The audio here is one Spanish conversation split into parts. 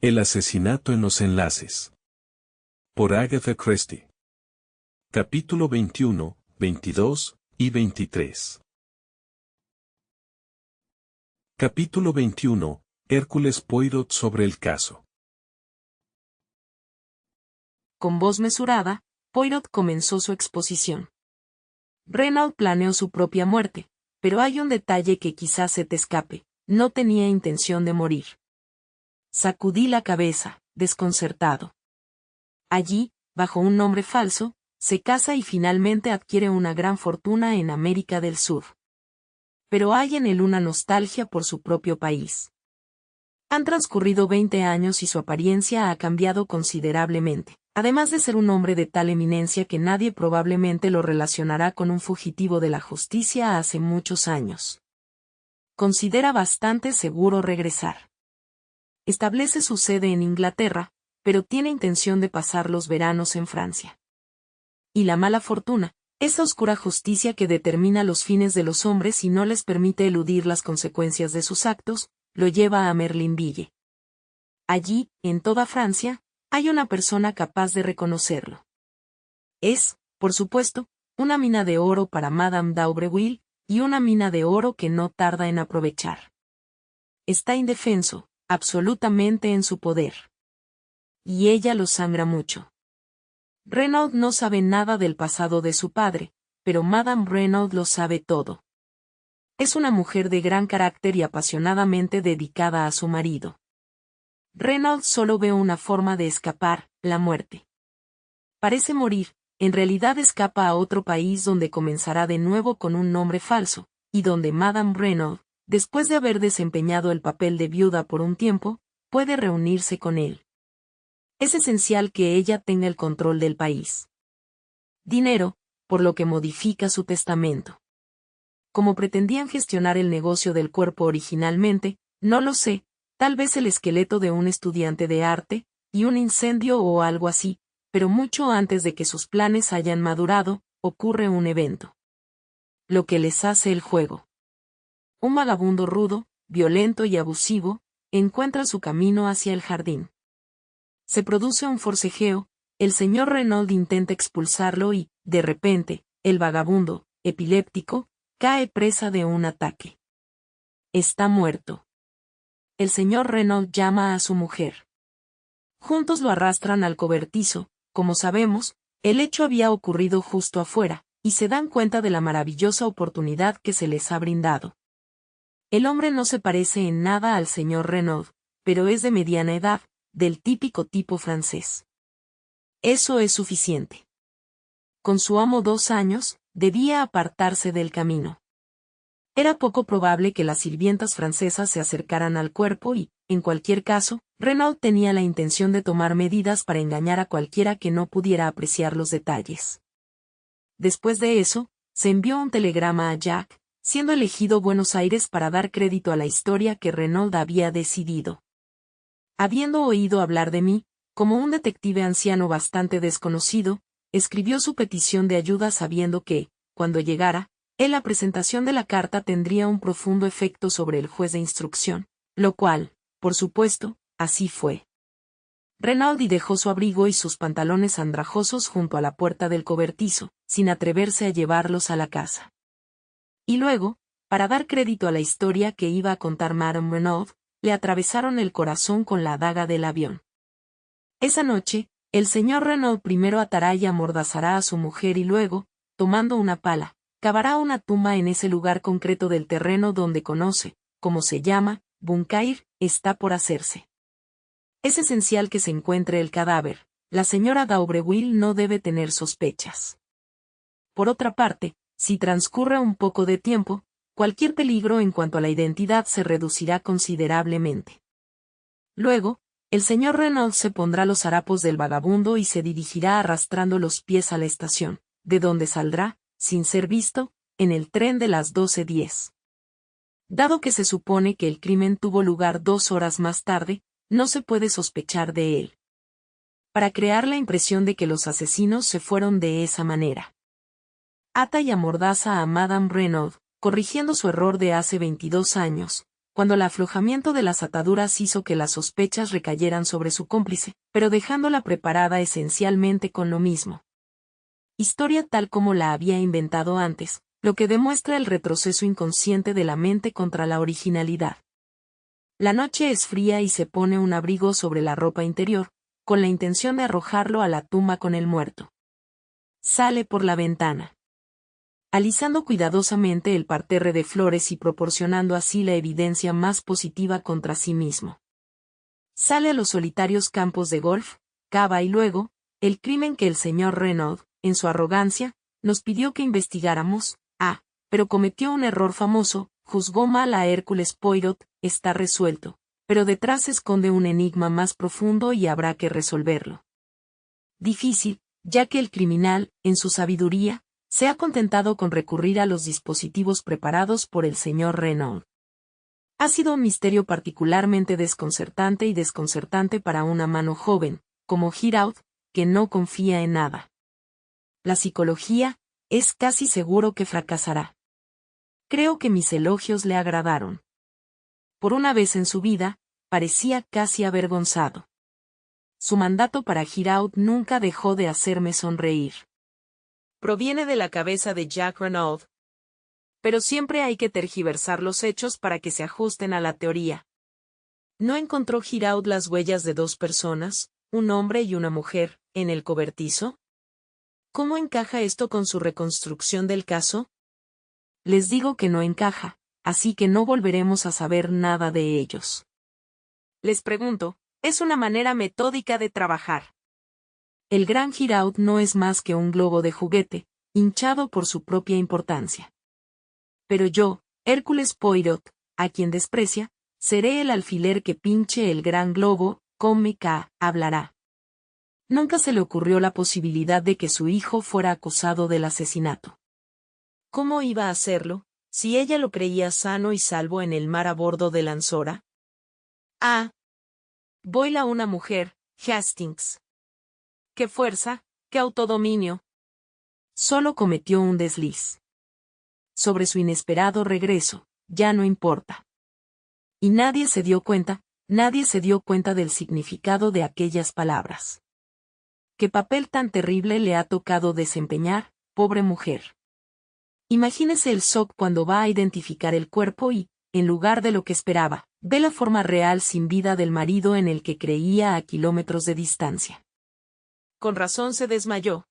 El asesinato en los enlaces. Por Agatha Christie. Capítulo 21, 22 y 23. Capítulo 21. Hércules Poirot sobre el caso. Con voz mesurada, Poirot comenzó su exposición. Renaud planeó su propia muerte, pero hay un detalle que quizás se te escape: no tenía intención de morir. Sacudí la cabeza, desconcertado. Allí, bajo un nombre falso, se casa y finalmente adquiere una gran fortuna en América del Sur. Pero hay en él una nostalgia por su propio país. Han transcurrido 20 años y su apariencia ha cambiado considerablemente, además de ser un hombre de tal eminencia que nadie probablemente lo relacionará con un fugitivo de la justicia hace muchos años. Considera bastante seguro regresar. Establece su sede en Inglaterra, pero tiene intención de pasar los veranos en Francia. Y la mala fortuna, esa oscura justicia que determina los fines de los hombres y no les permite eludir las consecuencias de sus actos, lo lleva a Merlinville. Allí, en toda Francia, hay una persona capaz de reconocerlo. Es, por supuesto, una mina de oro para Madame d'Aubreville, y una mina de oro que no tarda en aprovechar. Está indefenso, absolutamente en su poder. Y ella lo sangra mucho. Renaud no sabe nada del pasado de su padre, pero Madame Renaud lo sabe todo. Es una mujer de gran carácter y apasionadamente dedicada a su marido. Renaud solo ve una forma de escapar: la muerte. Parece morir, en realidad escapa a otro país donde comenzará de nuevo con un nombre falso, y donde Madame Renaud, después de haber desempeñado el papel de viuda por un tiempo, puede reunirse con él. Es esencial que ella tenga el control del país. Dinero, por lo que modifica su testamento. Como pretendían gestionar el negocio del cuerpo originalmente, no lo sé, tal vez el esqueleto de un estudiante de arte, y un incendio o algo así, pero mucho antes de que sus planes hayan madurado, ocurre un evento. Lo que les hace el juego. Un vagabundo rudo, violento y abusivo, encuentra su camino hacia el jardín. Se produce un forcejeo, el señor Renaud intenta expulsarlo y, de repente, el vagabundo, epiléptico, cae presa de un ataque. Está muerto. El señor Renaud llama a su mujer. Juntos lo arrastran al cobertizo. Como sabemos, el hecho había ocurrido justo afuera, y se dan cuenta de la maravillosa oportunidad que se les ha brindado. El hombre no se parece en nada al señor Renaud, pero es de mediana edad, del típico tipo francés. Eso es suficiente. Con su amo 2 años, debía apartarse del camino. Era poco probable que las sirvientas francesas se acercaran al cuerpo y, en cualquier caso, Renaud tenía la intención de tomar medidas para engañar a cualquiera que no pudiera apreciar los detalles. Después de eso, se envió un telegrama a Jack, siendo elegido Buenos Aires para dar crédito a la historia que Renaud había decidido. Habiendo oído hablar de mí, como un detective anciano bastante desconocido, escribió su petición de ayuda sabiendo que, cuando llegara, la presentación de la carta tendría un profundo efecto sobre el juez de instrucción, lo cual, por supuesto, así fue. Renaud dejó su abrigo y sus pantalones andrajosos junto a la puerta del cobertizo, sin atreverse a llevarlos a la casa. Y luego, para dar crédito a la historia que iba a contar Madame Renaud, le atravesaron el corazón con la daga del avión. Esa noche, el señor Renaud primero atará y amordazará a su mujer y luego, tomando una pala, cavará una tumba en ese lugar concreto del terreno donde conoce, como se llama, Buncair, está por hacerse. Es esencial que se encuentre el cadáver. La señora d'Aubreville no debe tener sospechas. Por otra parte, si transcurre un poco de tiempo, cualquier peligro en cuanto a la identidad se reducirá considerablemente. Luego, el señor Renaud se pondrá los harapos del vagabundo y se dirigirá arrastrando los pies a la estación, de donde saldrá, sin ser visto, en el tren de las 12:10. Dado que se supone que el crimen tuvo lugar 2 horas más tarde, no se puede sospechar de él. Para crear la impresión de que los asesinos se fueron de esa manera. Ata y amordaza a Madame Renaud, corrigiendo su error de hace 22 años, cuando el aflojamiento de las ataduras hizo que las sospechas recayeran sobre su cómplice, pero dejándola preparada esencialmente con lo mismo. Historia tal como la había inventado antes, lo que demuestra el retroceso inconsciente de la mente contra la originalidad. La noche es fría y se pone un abrigo sobre la ropa interior, con la intención de arrojarlo a la tumba con el muerto. Sale por la ventana. Alisando cuidadosamente el parterre de flores y proporcionando así la evidencia más positiva contra sí mismo. Sale a los solitarios campos de golf, cava y luego, el crimen que el señor Renaud, en su arrogancia, nos pidió que investigáramos, pero cometió un error famoso, juzgó mal a Hércules Poirot, está resuelto, pero detrás se esconde un enigma más profundo y habrá que resolverlo. Difícil, ya que el criminal, en su sabiduría, se ha contentado con recurrir a los dispositivos preparados por el señor Renaud. Ha sido un misterio particularmente desconcertante para una mano joven, como Giraud, que no confía en nada. La psicología, es casi seguro que fracasará. Creo que mis elogios le agradaron. Por una vez en su vida, parecía casi avergonzado. Su mandato para Giraud nunca dejó de hacerme sonreír. Proviene de la cabeza de Jack Renaud. Pero siempre hay que tergiversar los hechos para que se ajusten a la teoría. ¿No encontró Giraud las huellas de dos personas, un hombre y una mujer, en el cobertizo? ¿Cómo encaja esto con su reconstrucción del caso? Les digo que no encaja, así que no volveremos a saber nada de ellos. Les pregunto, es una manera metódica de trabajar. El gran Giraud no es más que un globo de juguete, hinchado por su propia importancia. Pero yo, Hércules Poirot, a quien desprecia, seré el alfiler que pinche el gran globo, hablará. Nunca se le ocurrió la posibilidad de que su hijo fuera acusado del asesinato. ¿Cómo iba a hacerlo, si ella lo creía sano y salvo en el mar a bordo de la Anzora? Boyle una mujer, Hastings. ¡Qué fuerza, qué autodominio! Solo cometió un desliz. Sobre su inesperado regreso, ya no importa. Y nadie se dio cuenta del significado de aquellas palabras. ¿Qué papel tan terrible le ha tocado desempeñar, pobre mujer? Imagínese el shock cuando va a identificar el cuerpo y, en lugar de lo que esperaba, ve la forma real sin vida del marido en el que creía a kilómetros de distancia. Con razón se desmayó.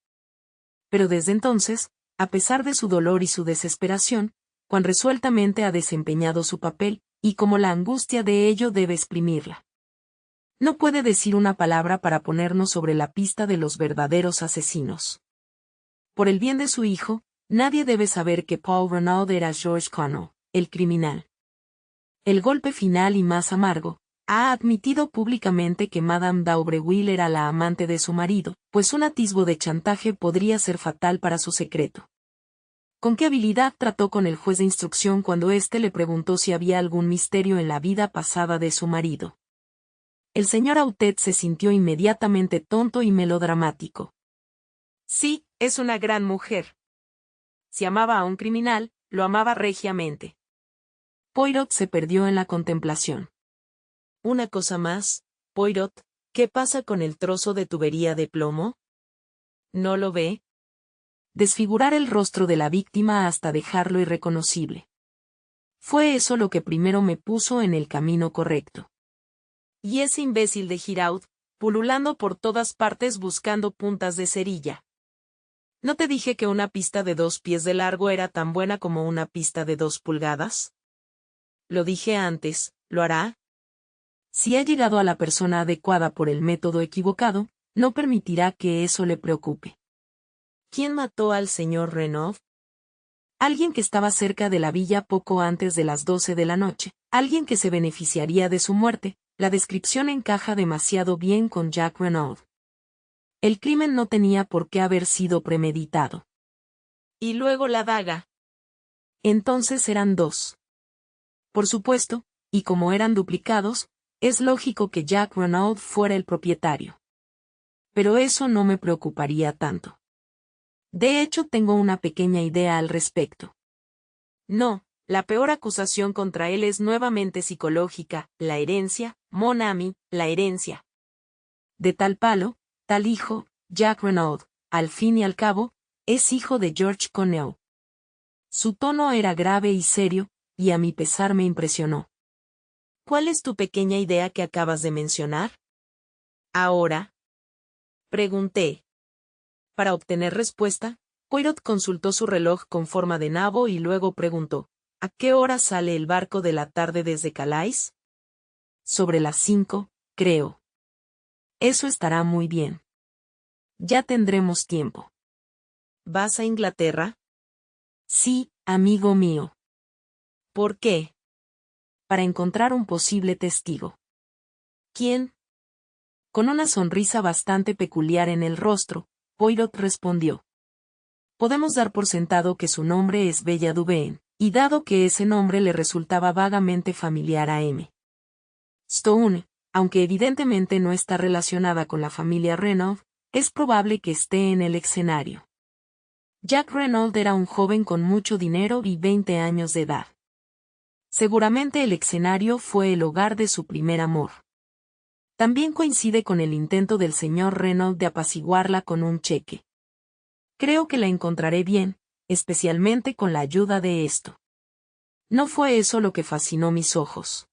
Pero desde entonces, a pesar de su dolor y su desesperación, cuán resueltamente ha desempeñado su papel, y como la angustia de ello debe exprimirla. No puede decir una palabra para ponernos sobre la pista de los verdaderos asesinos. Por el bien de su hijo, nadie debe saber que Paul Renaud era George Connell, el criminal. El golpe final y más amargo, ha admitido públicamente que Madame d'Aubreuil era la amante de su marido, pues un atisbo de chantaje podría ser fatal para su secreto. ¿Con qué habilidad trató con el juez de instrucción cuando éste le preguntó si había algún misterio en la vida pasada de su marido? El señor Autet se sintió inmediatamente tonto y melodramático. Sí, es una gran mujer. Si amaba a un criminal, lo amaba regiamente. Poirot se perdió en la contemplación. Una cosa más, Poirot, ¿qué pasa con el trozo de tubería de plomo? ¿No lo ve? Desfigurar el rostro de la víctima hasta dejarlo irreconocible. Fue eso lo que primero me puso en el camino correcto. Y ese imbécil de Giraud, pululando por todas partes buscando puntas de cerilla. ¿No te dije que una pista de 2 pies de largo era tan buena como una pista de 2 pulgadas? Lo dije antes, ¿lo hará? Si ha llegado a la persona adecuada por el método equivocado, no permitirá que eso le preocupe. ¿Quién mató al señor Renaud? Alguien que estaba cerca de la villa poco antes de las 12 de la noche, alguien que se beneficiaría de su muerte. La descripción encaja demasiado bien con Jack Renaud. El crimen no tenía por qué haber sido premeditado. Y luego la daga. Entonces eran 2. Por supuesto, y como eran duplicados, es lógico que Jack Renaud fuera el propietario. Pero eso no me preocuparía tanto. De hecho, tengo una pequeña idea al respecto. No, La peor acusación contra él es nuevamente psicológica, la herencia, mon ami, la herencia. De tal palo, tal hijo, Jack Renaud, al fin y al cabo, es hijo de George Cornell. Su tono era grave y serio, y a mi pesar me impresionó. ¿Cuál es tu pequeña idea que acabas de mencionar? Ahora, pregunté. Para obtener respuesta, Poirot consultó su reloj con forma de nabo y luego preguntó, ¿a qué hora sale el barco de la tarde desde Calais? Sobre las 5, creo. Eso estará muy bien. Ya tendremos tiempo. ¿Vas a Inglaterra? Sí, amigo mío. ¿Por qué? Para encontrar un posible testigo. ¿Quién? Con una sonrisa bastante peculiar en el rostro, Poirot respondió. Podemos dar por sentado que su nombre es Bella Dubén, y dado que ese nombre le resultaba vagamente familiar a M. Stone, aunque evidentemente no está relacionada con la familia Renaud, es probable que esté en el escenario. Jack Renaud era un joven con mucho dinero y 20 años de edad. Seguramente el escenario fue el hogar de su primer amor. También coincide con el intento del señor Renaud de apaciguarla con un cheque. Creo que la encontraré bien, especialmente con la ayuda de esto. No fue eso lo que fascinó mis ojos.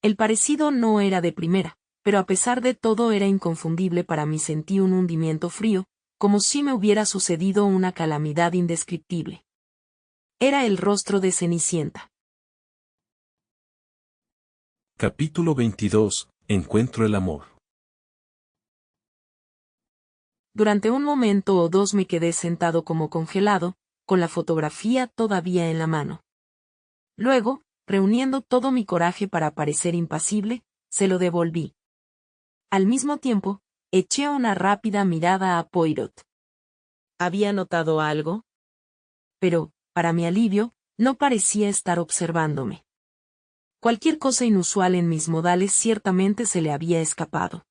El parecido no era de primera, pero a pesar de todo era inconfundible para mí. Sentí un hundimiento frío, como si me hubiera sucedido una calamidad indescriptible. Era el rostro de Cenicienta. Capítulo 22. Encuentro el amor. Durante un momento o dos me quedé sentado como congelado, con la fotografía todavía en la mano. Luego, reuniendo todo mi coraje para parecer impasible, se lo devolví. Al mismo tiempo, eché una rápida mirada a Poirot. ¿Había notado algo? Pero, para mi alivio, no parecía estar observándome. Cualquier cosa inusual en mis modales ciertamente se le había escapado.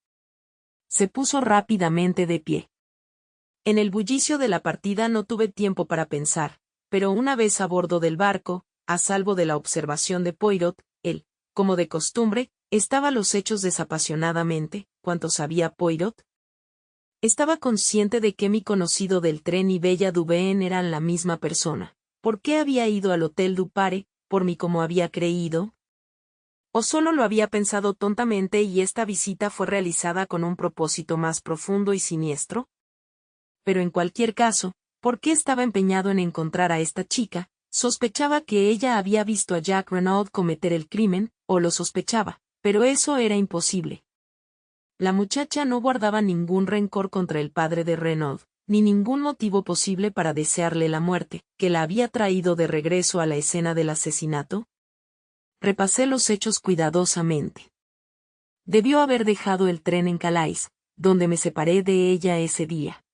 Se puso rápidamente de pie. En el bullicio de la partida no tuve tiempo para pensar, pero una vez a bordo del barco, a salvo de la observación de Poirot, él, como de costumbre, estaba a los hechos desapasionadamente. ¿Cuánto sabía Poirot? Estaba consciente de que mi conocido del tren y Bella Dubén eran la misma persona. ¿Por qué había ido al Hotel du Pare, por mí como había creído? ¿O solo lo había pensado tontamente y esta visita fue realizada con un propósito más profundo y siniestro? Pero en cualquier caso, ¿por qué estaba empeñado en encontrar a esta chica? Sospechaba que ella había visto a Jack Renaud cometer el crimen, o lo sospechaba, pero eso era imposible. La muchacha no guardaba ningún rencor contra el padre de Renaud, ni ningún motivo posible para desearle la muerte, que la había traído de regreso a la escena del asesinato. Repasé los hechos cuidadosamente. Debió haber dejado el tren en Calais, donde me separé de ella ese día.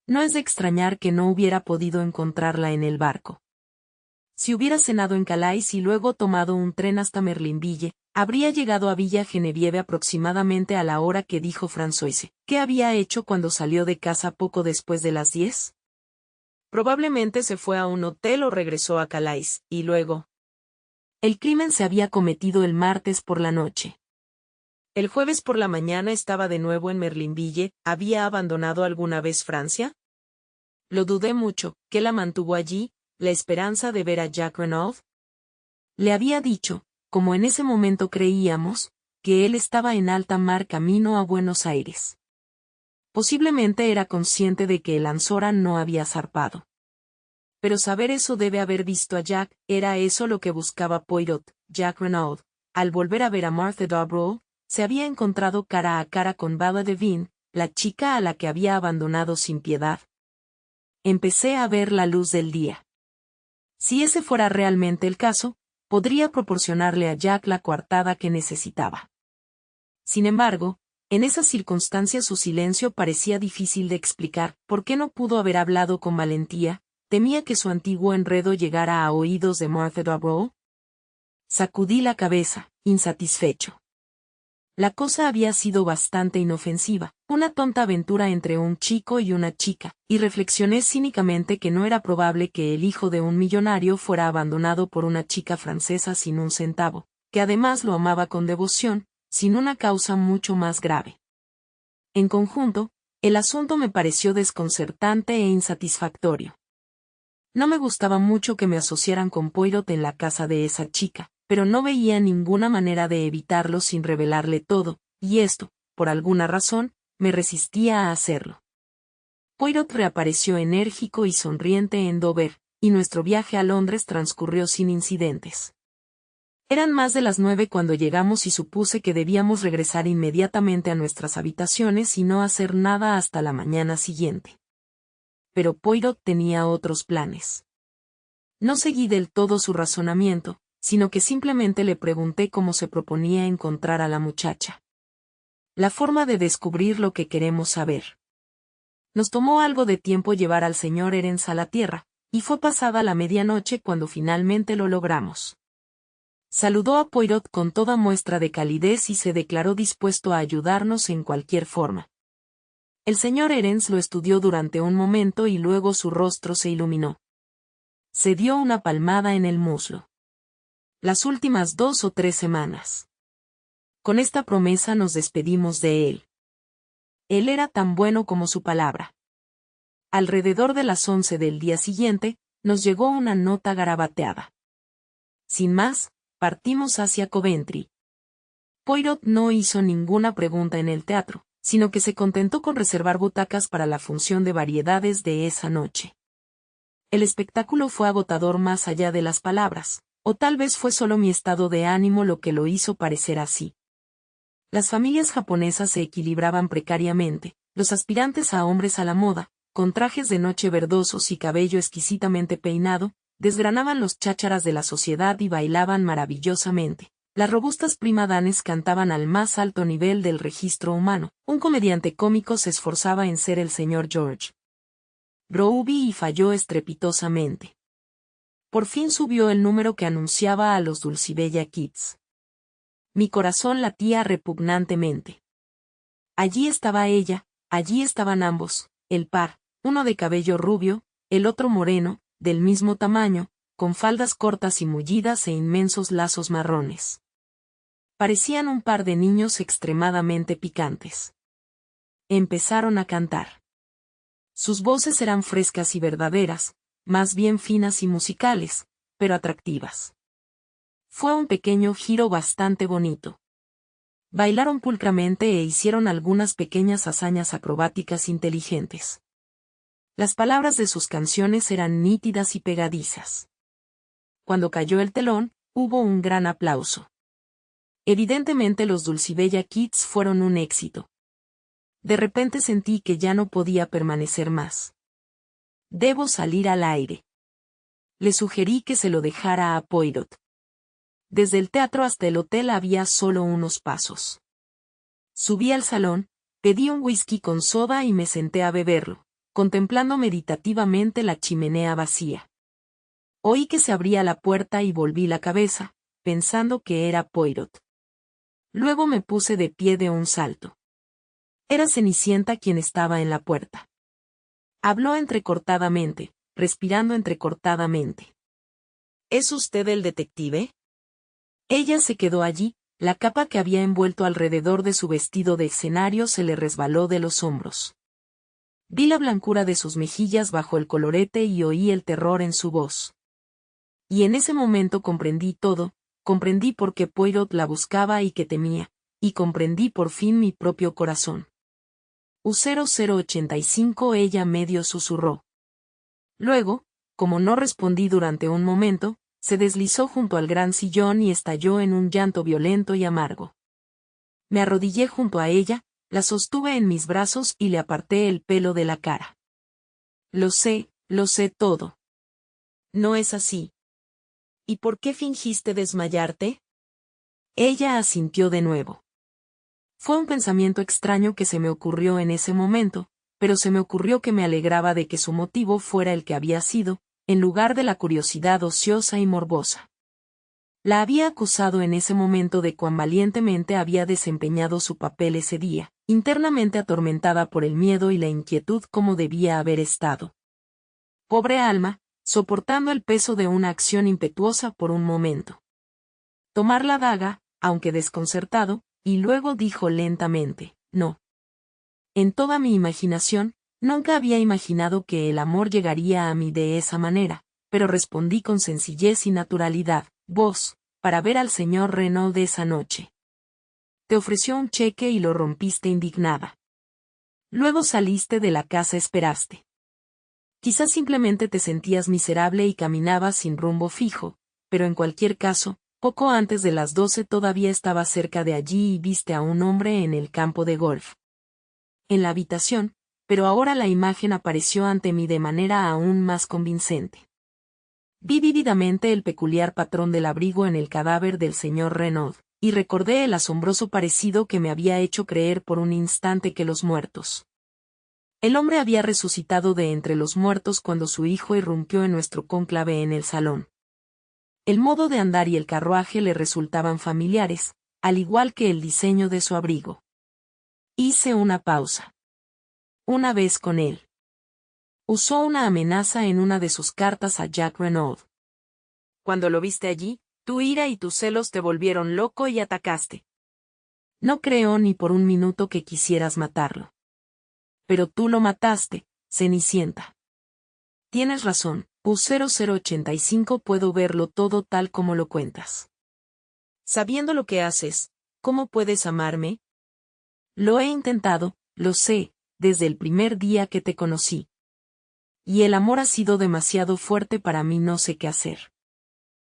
No es de extrañar que no hubiera podido encontrarla en el barco. Si hubiera cenado en Calais y luego tomado un tren hasta Merlinville, habría llegado a Villa Genevieve aproximadamente a la hora que dijo Françoise. ¿Qué había hecho cuando salió de casa poco después de las 10? Probablemente se fue a un hotel o regresó a Calais, y luego. El crimen se había cometido el martes por la noche. El jueves por la mañana estaba de nuevo en Merlinville. ¿Había abandonado alguna vez Francia? Lo dudé mucho. ¿Qué la mantuvo allí? ¿La esperanza de ver a Jack Renaud? Le había dicho, como en ese momento creíamos, que él estaba en alta mar camino a Buenos Aires. Posiblemente era consciente de que el Anzora no había zarpado. Pero saber eso debe haber visto a Jack. ¿Era eso lo que buscaba Poirot? Jack Renaud, al volver a ver a Martha Dobrow, se había encontrado cara a cara con Bella Devine, la chica a la que había abandonado sin piedad. Empecé a ver la luz del día. Si ese fuera realmente el caso, podría proporcionarle a Jack la coartada que necesitaba. Sin embargo, en esas circunstancias su silencio parecía difícil de explicar. ¿Por qué no pudo haber hablado con valentía? ¿Temía que su antiguo enredo llegara a oídos de Martha Dobrow? Sacudí la cabeza, insatisfecho. La cosa había sido bastante inofensiva, una tonta aventura entre un chico y una chica, y reflexioné cínicamente que no era probable que el hijo de un millonario fuera abandonado por una chica francesa sin un centavo, que además lo amaba con devoción, sin una causa mucho más grave. En conjunto, el asunto me pareció desconcertante e insatisfactorio. No me gustaba mucho que me asociaran con Poirot en la casa de esa chica, pero no veía ninguna manera de evitarlo sin revelarle todo, y esto, por alguna razón, me resistía a hacerlo. Poirot reapareció enérgico y sonriente en Dover, y nuestro viaje a Londres transcurrió sin incidentes. Eran más de las 9 cuando llegamos y supuse que debíamos regresar inmediatamente a nuestras habitaciones y no hacer nada hasta la mañana siguiente. Pero Poirot tenía otros planes. No seguí del todo su razonamiento, sino que simplemente le pregunté cómo se proponía encontrar a la muchacha. La forma de descubrir lo que queremos saber. Nos tomó algo de tiempo llevar al señor Erens a la tierra, y fue pasada la medianoche cuando finalmente lo logramos. Saludó a Poirot con toda muestra de calidez y se declaró dispuesto a ayudarnos en cualquier forma. El señor Erens lo estudió durante un momento y luego su rostro se iluminó. Se dio una palmada en el muslo. Las últimas 2 o 3 semanas. Con esta promesa nos despedimos de él. Él era tan bueno como su palabra. Alrededor de las 11 del día siguiente, nos llegó una nota garabateada. Sin más, partimos hacia Coventry. Poirot no hizo ninguna pregunta en el teatro, sino que se contentó con reservar butacas para la función de variedades de esa noche. El espectáculo fue agotador más allá de las palabras, o tal vez fue solo mi estado de ánimo lo que lo hizo parecer así. Las familias japonesas se equilibraban precariamente, los aspirantes a hombres a la moda, con trajes de noche verdosos y cabello exquisitamente peinado, desgranaban los chácharas de la sociedad y bailaban maravillosamente. Las robustas primadames cantaban al más alto nivel del registro humano. Un comediante cómico se esforzaba en ser el señor George Robey y falló estrepitosamente. Por fin subió el número que anunciaba a los Dulcibella Kids. Mi corazón latía repugnantemente. Allí estaba ella, allí estaban ambos, el par, uno de cabello rubio, el otro moreno, del mismo tamaño, con faldas cortas y mullidas e inmensos lazos marrones. Parecían un par de niños extremadamente picantes. Empezaron a cantar. Sus voces eran frescas y verdaderas, más bien finas y musicales, pero atractivas. Fue un pequeño giro bastante bonito. Bailaron pulcramente e hicieron algunas pequeñas hazañas acrobáticas inteligentes. Las palabras de sus canciones eran nítidas y pegadizas. Cuando cayó el telón, hubo un gran aplauso. Evidentemente los Dulcibella Kids fueron un éxito. De repente sentí que ya no podía permanecer más. Debo salir al aire. Le sugerí que se lo dejara a Poirot. Desde el teatro hasta el hotel había solo unos pasos. Subí al salón, pedí un whisky con soda y me senté a beberlo, contemplando meditativamente la chimenea vacía. Oí que se abría la puerta y volví la cabeza, pensando que era Poirot. Luego me puse de pie de un salto. Era Cenicienta quien estaba en la puerta. Habló entrecortadamente, respirando entrecortadamente. ¿Es usted el detective? Ella se quedó allí, la capa que había envuelto alrededor de su vestido de escenario se le resbaló de los hombros. Vi la blancura de sus mejillas bajo el colorete y oí el terror en su voz. Y en ese momento comprendí todo, comprendí por qué Poirot la buscaba y que temía, y comprendí por fin mi propio corazón. U0085 ella medio susurró. Luego, como no respondí durante un momento, se deslizó junto al gran sillón y estalló en un llanto violento y amargo. Me arrodillé junto a ella, la sostuve en mis brazos y le aparté el pelo de la cara. Lo sé todo. No es así. ¿Y por qué fingiste desmayarte? Ella asintió de nuevo. Fue un pensamiento extraño que se me ocurrió en ese momento, pero se me ocurrió que me alegraba de que su motivo fuera el que había sido, en lugar de la curiosidad ociosa y morbosa. La había acusado en ese momento de cuán valientemente había desempeñado su papel ese día, internamente atormentada por el miedo y la inquietud como debía haber estado. Pobre alma, soportando el peso de una acción impetuosa por un momento. Tomar la daga, aunque desconcertado, y luego dijo lentamente, no. En toda mi imaginación, nunca había imaginado que el amor llegaría a mí de esa manera, pero respondí con sencillez y naturalidad, vos, para ver al señor Renaud de esa noche. Te ofreció un cheque y lo rompiste indignada. Luego saliste de la casa, esperaste. Quizás simplemente te sentías miserable y caminabas sin rumbo fijo, pero en cualquier caso, poco antes de las 12 todavía estabas cerca de allí y viste a un hombre en el campo de golf. En la habitación, pero ahora la imagen apareció ante mí de manera aún más convincente. Vi vívidamente el peculiar patrón del abrigo en el cadáver del señor Renaud, y recordé el asombroso parecido que me había hecho creer por un instante que los muertos. El hombre había resucitado de entre los muertos cuando su hijo irrumpió en nuestro cónclave en el salón. El modo de andar y el carruaje le resultaban familiares, al igual que el diseño de su abrigo. Hice una pausa. Una vez con él. Usó una amenaza en una de sus cartas a Jack Renaud. Cuando lo viste allí, tu ira y tus celos te volvieron loco y atacaste. No creo ni por un minuto que quisieras matarlo. Pero tú lo mataste, Cenicienta. Tienes razón, U0085, puedo verlo todo tal como lo cuentas. Sabiendo lo que haces, ¿cómo puedes amarme? Lo he intentado, lo sé, desde el primer día que te conocí. Y el amor ha sido demasiado fuerte para mí, no sé qué hacer.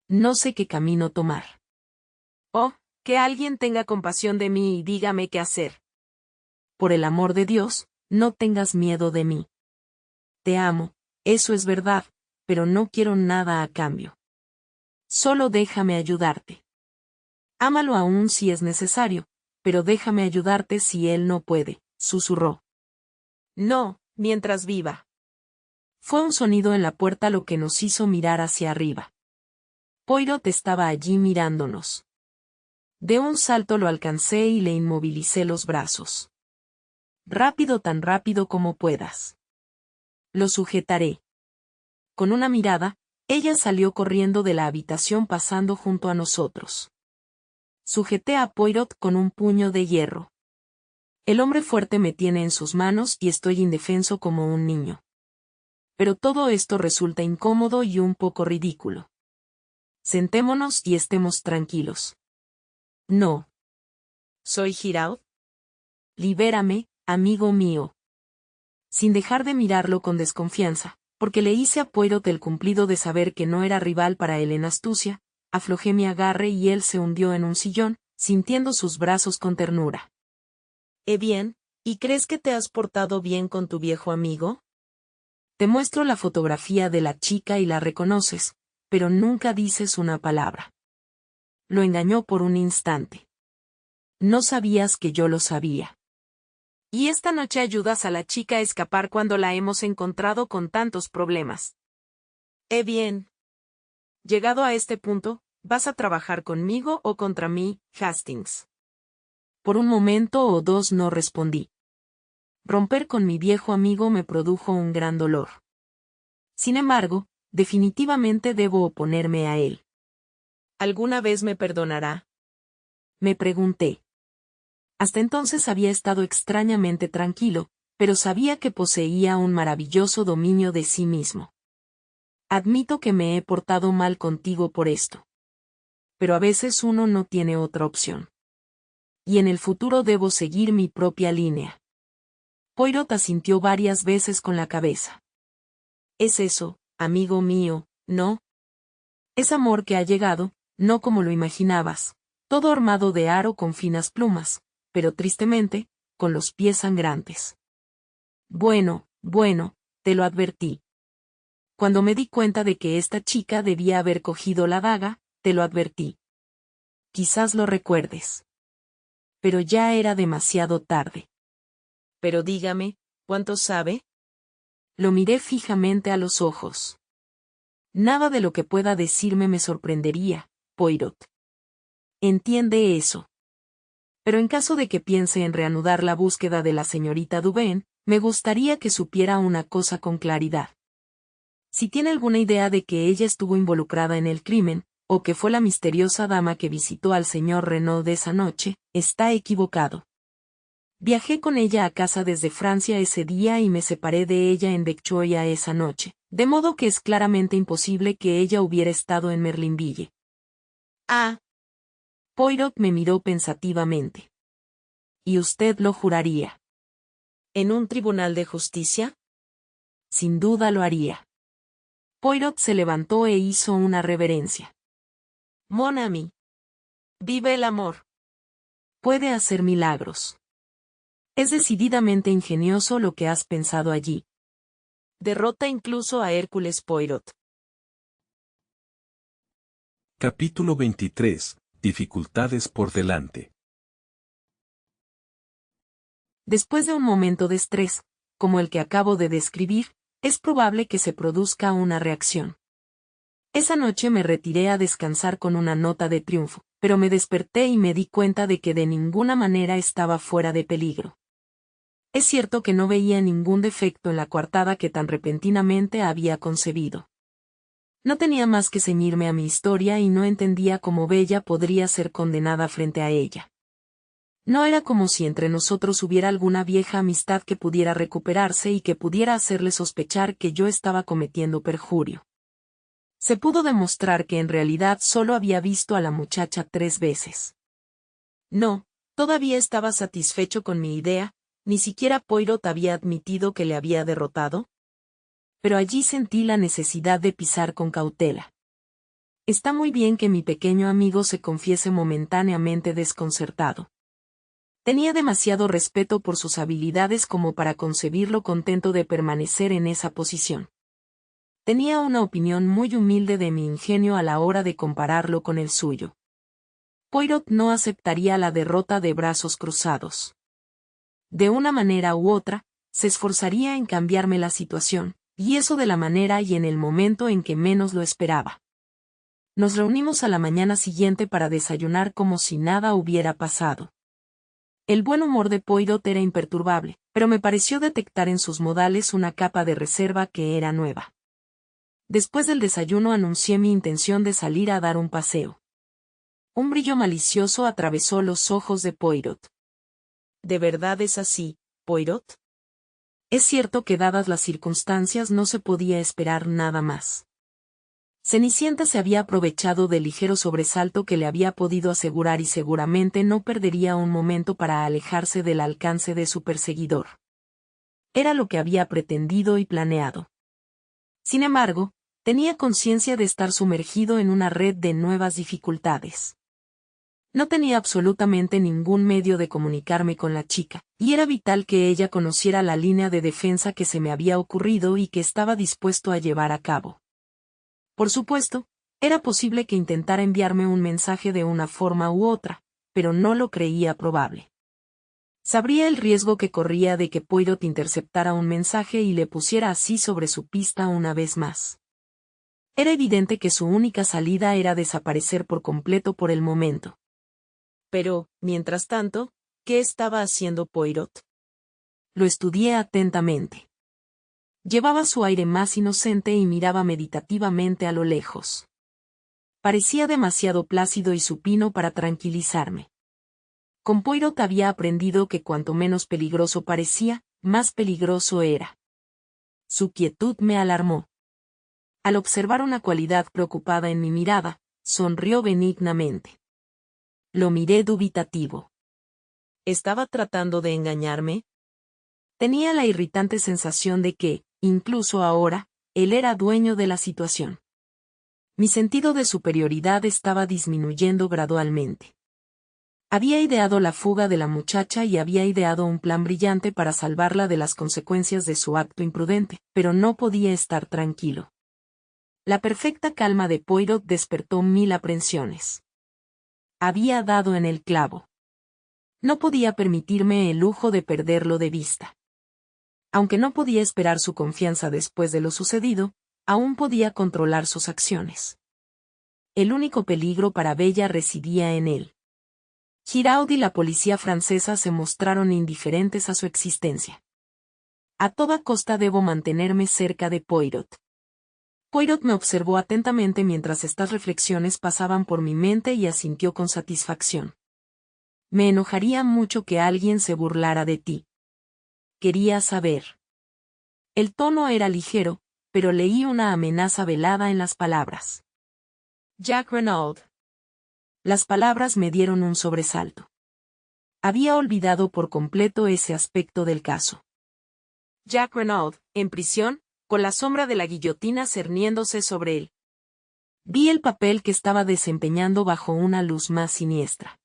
No sé qué camino tomar. Oh, que alguien tenga compasión de mí y dígame qué hacer. Por el amor de Dios, no tengas miedo de mí. Te amo, eso es verdad, pero no quiero nada a cambio. Solo déjame ayudarte. Ámalo aún si es necesario, pero déjame ayudarte si él no puede, susurró. No, mientras viva. Fue un sonido en la puerta lo que nos hizo mirar hacia arriba. Poirot estaba allí mirándonos. De un salto lo alcancé y le inmovilicé los brazos. Rápido, tan rápido como puedas. Lo sujetaré. Con una mirada, ella salió corriendo de la habitación pasando junto a nosotros. Sujeté a Poirot con un puño de hierro. El hombre fuerte me tiene en sus manos y estoy indefenso como un niño. Pero todo esto resulta incómodo y un poco ridículo. Sentémonos y estemos tranquilos. No. ¿Soy Giraud? Libérame, amigo mío. Sin dejar de mirarlo con desconfianza, porque le hice a Poirot el cumplido de saber que no era rival para él en astucia, aflojé mi agarre y él se hundió en un sillón, sintiendo sus brazos con ternura. Bien, ¿y crees que te has portado bien con tu viejo amigo? Te muestro la fotografía de la chica y la reconoces, pero nunca dices una palabra. Lo engañó por un instante. No sabías que yo lo sabía. Y esta noche ayudas a la chica a escapar cuando la hemos encontrado con tantos problemas. Bien. Llegado a este punto, ¿vas a trabajar conmigo o contra mí, Hastings? Por un momento o dos no respondí. Romper con mi viejo amigo me produjo un gran dolor. Sin embargo, definitivamente debo oponerme a él. ¿Alguna vez me perdonará? Me pregunté. Hasta entonces había estado extrañamente tranquilo, pero sabía que poseía un maravilloso dominio de sí mismo. Admito que me he portado mal contigo por esto. Pero a veces uno no tiene otra opción. Y en el futuro debo seguir mi propia línea. Poirot asintió varias veces con la cabeza. Es eso, amigo mío, ¿no? Es amor que ha llegado, no como lo imaginabas, todo armado de aro con finas plumas, pero tristemente, con los pies sangrantes. Bueno, te lo advertí. Cuando me di cuenta de que esta chica debía haber cogido la daga, te lo advertí. Quizás lo recuerdes. Pero ya era demasiado tarde. Pero dígame, ¿cuánto sabe? Lo miré fijamente a los ojos. Nada de lo que pueda decirme me sorprendería, Poirot. Entiende eso. Pero en caso de que piense en reanudar la búsqueda de la señorita Dubén, me gustaría que supiera una cosa con claridad. Si tiene alguna idea de que ella estuvo involucrada en el crimen, o que fue la misteriosa dama que visitó al señor Renaud esa noche, está equivocado. Viajé con ella a casa desde Francia ese día y me separé de ella en Victoria esa noche, de modo que es claramente imposible que ella hubiera estado en Merlinville. Ah. Poirot me miró pensativamente. ¿Y usted lo juraría? ¿En un tribunal de justicia? Sin duda lo haría. Poirot se levantó e hizo una reverencia. Mon ami. Vive el amor. Puede hacer milagros. Es decididamente ingenioso lo que has pensado allí. Derrota incluso a Hércules Poirot. Capítulo 23. Dificultades por delante. Después de un momento de estrés, como el que acabo de describir, es probable que se produzca una reacción. Esa noche me retiré a descansar con una nota de triunfo, pero me desperté y me di cuenta de que de ninguna manera estaba fuera de peligro. Es cierto que no veía ningún defecto en la coartada que tan repentinamente había concebido. No tenía más que ceñirme a mi historia y no entendía cómo Bella podría ser condenada frente a ella. No era como si entre nosotros hubiera alguna vieja amistad que pudiera recuperarse y que pudiera hacerle sospechar que yo estaba cometiendo perjurio. Se pudo demostrar que en realidad solo había visto a la muchacha 3 veces. No, todavía estaba satisfecho con mi idea, ni siquiera Poirot había admitido que le había derrotado. Pero allí sentí la necesidad de pisar con cautela. Está muy bien que mi pequeño amigo se confiese momentáneamente desconcertado. Tenía demasiado respeto por sus habilidades como para concebirlo contento de permanecer en esa posición. Tenía una opinión muy humilde de mi ingenio a la hora de compararlo con el suyo. Poirot no aceptaría la derrota de brazos cruzados. De una manera u otra, se esforzaría en cambiarme la situación, y eso de la manera y en el momento en que menos lo esperaba. Nos reunimos a la mañana siguiente para desayunar como si nada hubiera pasado. El buen humor de Poirot era imperturbable, pero me pareció detectar en sus modales una capa de reserva que era nueva. Después del desayuno anuncié mi intención de salir a dar un paseo. Un brillo malicioso atravesó los ojos de Poirot. ¿De verdad es así, Poirot? Es cierto que dadas las circunstancias no se podía esperar nada más. Cenicienta se había aprovechado del ligero sobresalto que le había podido asegurar y seguramente no perdería un momento para alejarse del alcance de su perseguidor. Era lo que había pretendido y planeado. Sin embargo, tenía conciencia de estar sumergido en una red de nuevas dificultades. No tenía absolutamente ningún medio de comunicarme con la chica, y era vital que ella conociera la línea de defensa que se me había ocurrido y que estaba dispuesto a llevar a cabo. Por supuesto, era posible que intentara enviarme un mensaje de una forma u otra, pero no lo creía probable. Sabría el riesgo que corría de que Poirot interceptara un mensaje y le pusiera así sobre su pista una vez más. Era evidente que su única salida era desaparecer por completo por el momento. Pero, mientras tanto, ¿qué estaba haciendo Poirot? Lo estudié atentamente. Llevaba su aire más inocente y miraba meditativamente a lo lejos. Parecía demasiado plácido y supino para tranquilizarme. Con Poirot había aprendido que cuanto menos peligroso parecía, más peligroso era. Su quietud me alarmó. Al observar una cualidad preocupada en mi mirada, sonrió benignamente. Lo miré dubitativo. ¿Estaba tratando de engañarme? Tenía la irritante sensación de que, incluso ahora, él era dueño de la situación. Mi sentido de superioridad estaba disminuyendo gradualmente. Había ideado la fuga de la muchacha y había ideado un plan brillante para salvarla de las consecuencias de su acto imprudente, pero no podía estar tranquilo. La perfecta calma de Poirot despertó 1000 aprensiones. Había dado en el clavo. No podía permitirme el lujo de perderlo de vista. Aunque no podía esperar su confianza después de lo sucedido, aún podía controlar sus acciones. el único peligro para Bella residía en él. Giraud y la policía francesa se mostraron indiferentes a su existencia. A toda costa debo mantenerme cerca de Poirot. Poirot me observó atentamente mientras estas reflexiones pasaban por mi mente y asintió con satisfacción. Me enojaría mucho que alguien se burlara de ti. Quería saber. El tono era ligero, pero leí una amenaza velada en las palabras. Jack Renaud. Las palabras me dieron un sobresalto. Había olvidado por completo ese aspecto del caso. Jack Renaud, en prisión, con la sombra de la guillotina cerniéndose sobre él. Vi el papel que estaba desempeñando bajo una luz más siniestra.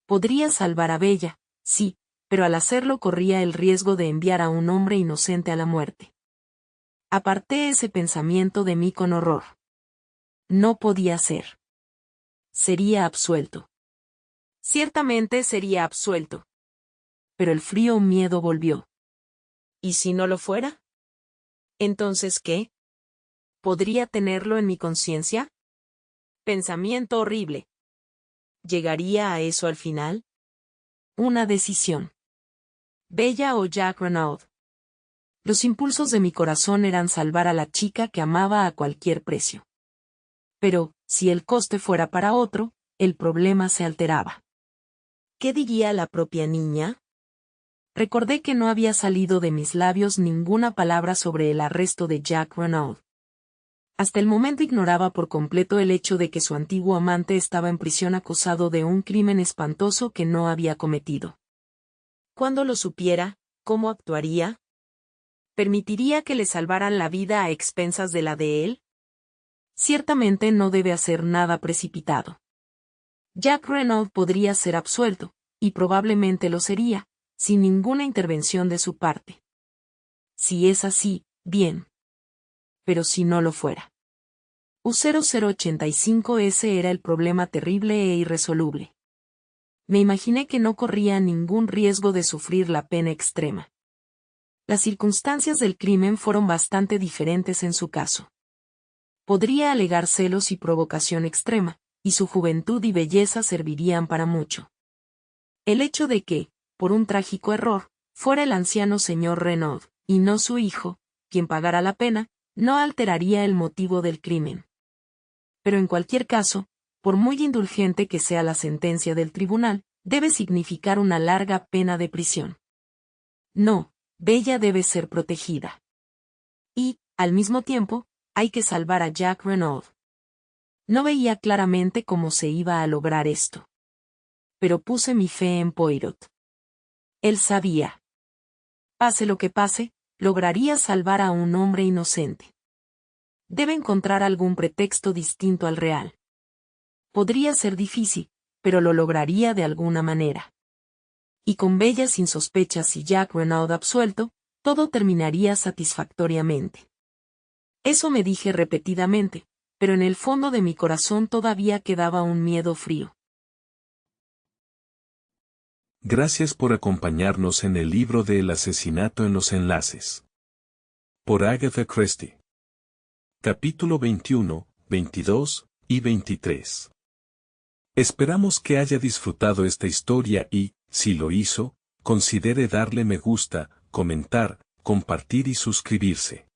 Podría salvar a Bella, sí, pero al hacerlo corría el riesgo de enviar a un hombre inocente a la muerte. Aparté ese pensamiento de mí con horror. No podía ser. Sería absuelto. Ciertamente sería absuelto. Pero el frío miedo volvió. ¿Y si no lo fuera? ¿Entonces qué? ¿Podría tenerlo en mi conciencia? Pensamiento horrible. ¿Llegaría a eso al final? Una decisión. Bella o Jack Renaud. Los impulsos de mi corazón eran salvar a la chica que amaba a cualquier precio. Pero, si el coste fuera para otro, el problema se alteraba. ¿Qué diría la propia niña? Recordé que no había salido de mis labios ninguna palabra sobre el arresto de Jack Renaud. Hasta el momento ignoraba por completo el hecho de que su antiguo amante estaba en prisión acusado de un crimen espantoso que no había cometido. Cuando lo supiera, ¿cómo actuaría? ¿Permitiría que le salvaran la vida a expensas de la de él? Ciertamente no debe hacer nada precipitado. Jack Renaud podría ser absuelto, y probablemente lo sería, sin ninguna intervención de su parte. Si es así, bien. Pero si no lo fuera. U0085 ese era el problema terrible e irresoluble. Me imaginé que no corría ningún riesgo de sufrir la pena extrema. Las circunstancias del crimen fueron bastante diferentes en su caso. Podría alegar celos y provocación extrema, y su juventud y belleza servirían para mucho. El hecho de que, por un trágico error, fuera el anciano señor Renaud, y no su hijo, quien pagara la pena, no alteraría el motivo del crimen. Pero en cualquier caso, por muy indulgente que sea la sentencia del tribunal, debe significar una larga pena de prisión. No, Bella debe ser protegida. Y, al mismo tiempo, hay que salvar a Jack Renaud. No veía claramente cómo se iba a lograr esto. Pero puse mi fe en Poirot. Él sabía. Pase lo que pase, lograría salvar a un hombre inocente. Debe encontrar algún pretexto distinto al real. Podría ser difícil, pero lo lograría de alguna manera. Y con Bella sin sospechas y Jack Renaud absuelto, todo terminaría satisfactoriamente. Eso me dije repetidamente, pero en el fondo de mi corazón todavía quedaba un miedo frío. Gracias por acompañarnos en el libro de El asesinato en los enlaces. Por Agatha Christie. Capítulo 21, 22 y 23. Esperamos que haya disfrutado esta historia y, si lo hizo, considere darle me gusta, comentar, compartir y suscribirse.